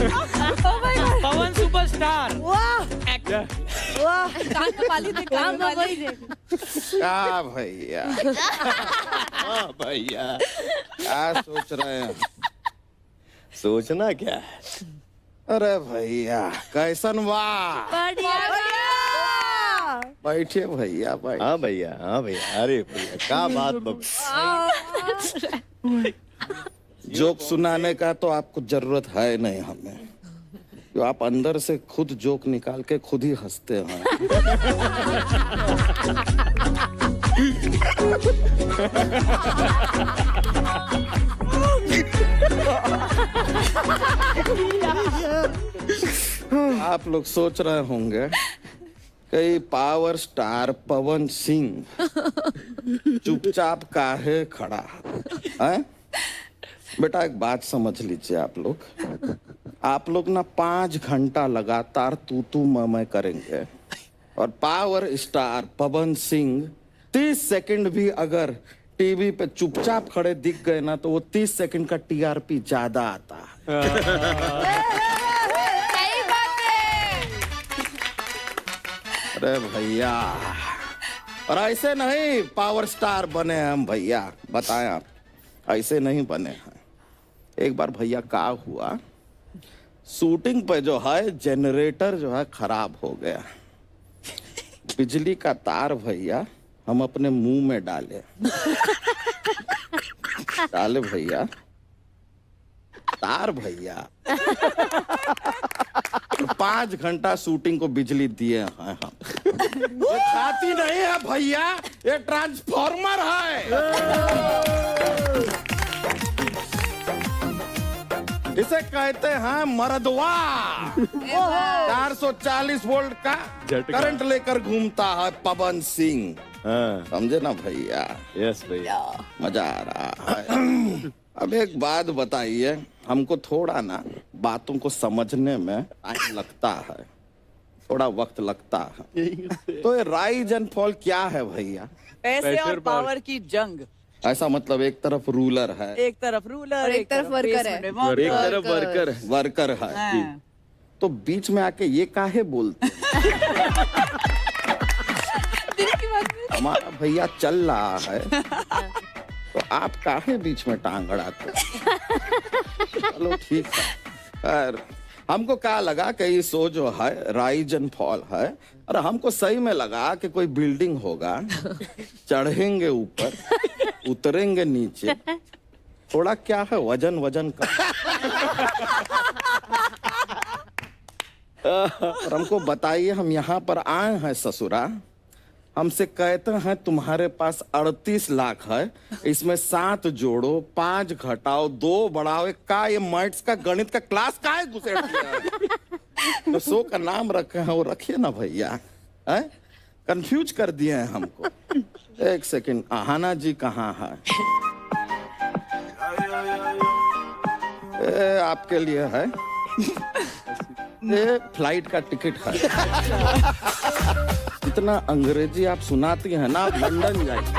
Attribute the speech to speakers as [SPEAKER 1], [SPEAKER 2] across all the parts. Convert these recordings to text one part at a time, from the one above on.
[SPEAKER 1] पवन superstar.
[SPEAKER 2] वाह वाह
[SPEAKER 3] क्या
[SPEAKER 4] भैया, हाँ भैया, क्या सोच रहे हैं?
[SPEAKER 5] सोचना क्या है?
[SPEAKER 4] अरे भैया कैसन वाह। बैठिए भैया बैठ।
[SPEAKER 5] हाँ भैया, हाँ भैया, अरे भैया क्या बात
[SPEAKER 4] जोक सुनाने का तो आपको जरूरत है नहीं हमें, तो आप अंदर से खुद जोक निकाल के खुद ही हंसते हैं। आप लोग सोच रहे होंगे कि पावर स्टार पवन सिंह चुपचाप काहे खड़ा है? बेटा एक बात समझ लीजिए, आप लोग ना 5 घंटा लगातार तू मैं करेंगे और power star Pawan Singh 30 second भी अगर टीवी पे चुपचाप खड़े दिख गए ना तो वो 30 सेकंड का टीआरपी ज्यादा आता है। अरे भैया, और ऐसे नहीं पावर स्टार बने हैं हम भैया, बताएं आप, ऐसे नहीं बने हैं। एक बार भैया क्या हुआ, शूटिंग पे जो है जनरेटर जो है खराब हो गया, बिजली का तार भैया हम अपने मुंह में डाले भैया, तार भैया 5 घंटा शूटिंग को बिजली दिए हैं हम। ये खाती नहीं है भैया, ये ट्रांसफॉर्मर है। इसे कहते हैं मरदवा। 440 वोल्ट का करंट लेकर घूमता है पवन सिंह।
[SPEAKER 5] हाँ।
[SPEAKER 4] समझे ना भैया?
[SPEAKER 5] यस भैया,
[SPEAKER 4] मजा आ रहा है। अब एक बात बताइए, हमको थोड़ा ना बातों को समझने में टाइम लगता है, थोड़ा वक्त लगता है। तो ये राइज एंड फॉल क्या है भैया?
[SPEAKER 2] पैसे और पावर की जंग।
[SPEAKER 4] ऐसा मतलब एक तरफ रूलर है,
[SPEAKER 2] एक तरफ रूलर
[SPEAKER 3] और एक तरफ वर्कर है।
[SPEAKER 5] एक तरफ
[SPEAKER 4] वर्कर है,
[SPEAKER 2] हाँ।
[SPEAKER 4] तो बीच में आके ये काहे बोलते हैं? हमारा भैया चल रहा है तो आप काहे बीच में टांग अड़ाते? चलो ठीक है। खैर हमको क्या लगा कि ये शो जो है राइज एंड फॉल है, और हमको सही में लगा कि कोई बिल्डिंग होगा, चढ़ेंगे ऊपर उतरेंगे नीचे, थोड़ा क्या है वजन का। और हमको बताइए, हम यहाँ पर आए हैं ससुरा, हमसे कहते हैं तुम्हारे पास 38 लाख है, इसमें 7 जोड़ो 5 घटाओ 2 बढ़ाओ, का ये मैथ्स का गणित का क्लास का है घुसेड़ दिया? तो शो का नाम रखे हैं वो रखिए ना भैया, है कंफ्यूज कर दिए हैं हमको। एक सेकंड, आहाना जी कहाँ है? आपके लिए है, ये फ्लाइट का टिकट है। इतना अंग्रेजी आप सुनाती हैं ना, आप लंदन जाइए।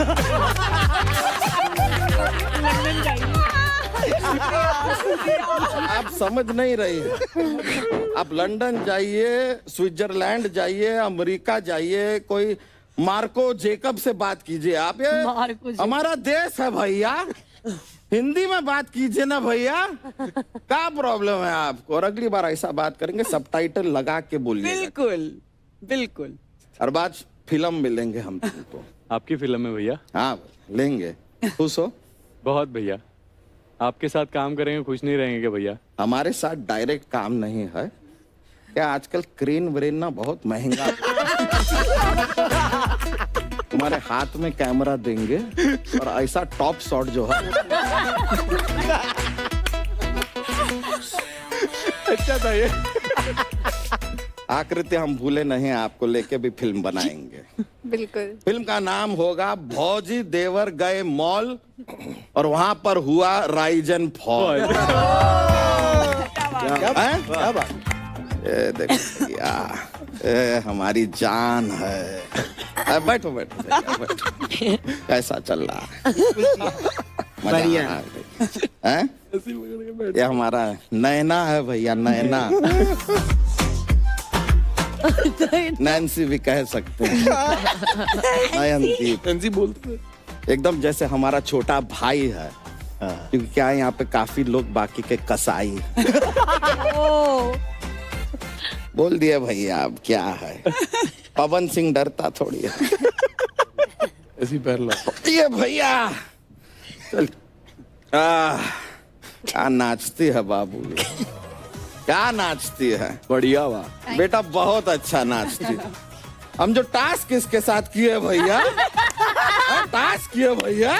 [SPEAKER 4] आप समझ नहीं रही हैं, आप लंदन जाइए, स्विट्जरलैंड जाइए, अमेरिका जाइए, कोई मार्को जेकब से बात कीजिए। आप ये हमारा देश है भैया, हिंदी में बात कीजिए ना भैया, क्या प्रॉब्लम है आपको? और अगली बार ऐसा बात करेंगे सबटाइटल लगा के बोलिए।
[SPEAKER 2] बिल्कुल बिल्कुल।
[SPEAKER 4] और बाद फिल्म में लेंगे हम तुमको।
[SPEAKER 1] आपकी फिल्म में भैया?
[SPEAKER 4] हाँ लेंगे, खुश हो?
[SPEAKER 1] बहुत भैया, आपके साथ काम करेंगे, खुश नहीं रहेंगे क्या भैया?
[SPEAKER 4] हमारे साथ डायरेक्ट काम नहीं है क्या, आजकल क्रेन व्रेन ना बहुत महंगा। तुम्हारे हाथ में कैमरा देंगे और ऐसा टॉप शॉट जो है।
[SPEAKER 1] अच्छा था ये।
[SPEAKER 4] आकृति हम भूले नहीं, आपको लेके भी फिल्म बनाएंगे।
[SPEAKER 3] बिल्कुल।
[SPEAKER 4] फिल्म का नाम होगा भौजी देवर गए मॉल और वहां पर हुआ राइज एंड फॉल। क्या बात? ये देखो भैया, ये हमारी जान है। बैठो बैठो बैठो। कैसा चल रहा है? बढ़िया है। ये हमारा नैना है भैया, नैना। नैन्सी भी कह सकते हैं। नयनदीप
[SPEAKER 1] नैन्सी बोलते हैं।
[SPEAKER 4] एकदम जैसे हमारा छोटा भाई है,
[SPEAKER 5] हाँ।
[SPEAKER 4] क्योंकि क्या है यहाँ पे काफी लोग बाकी के कसाई हैं। बोल दिए भैया, अब क्या है। पवन सिंह डरता थोड़ी है।
[SPEAKER 1] ऐसी पैर ला।
[SPEAKER 4] ये भैया चल। क्या नाचती है बाबू, क्या नाचती है।
[SPEAKER 1] बढ़िया वाह।
[SPEAKER 4] बेटा बहुत अच्छा नाचती है। हम जो टास्क इसके साथ किए भैया, टास्क किए भैया,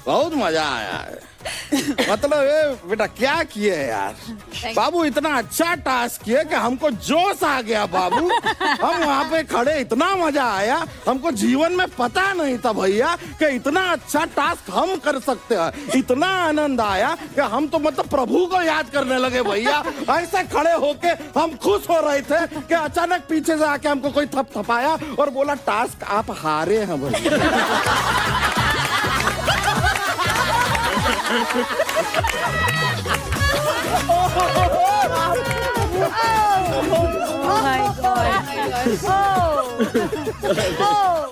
[SPEAKER 4] बहुत मजा आया है। मतलब ये बेटा क्या किए यार बाबू, इतना अच्छा टास्क किए कि हमको जोश आ गया बाबू। हम वहाँ पे खड़े, इतना मजा आया, हमको जीवन में पता नहीं था भैया कि इतना अच्छा टास्क हम कर सकते हैं। इतना आनंद आया कि हम तो मतलब प्रभु को याद करने लगे भैया। ऐसे खड़े होके हम खुश हो रहे थे कि अचानक पीछे से आके हमको कोई थपथपाया और बोला टास्क आप हारे हैं भैया।
[SPEAKER 3] Oh my God. Oh. Oh.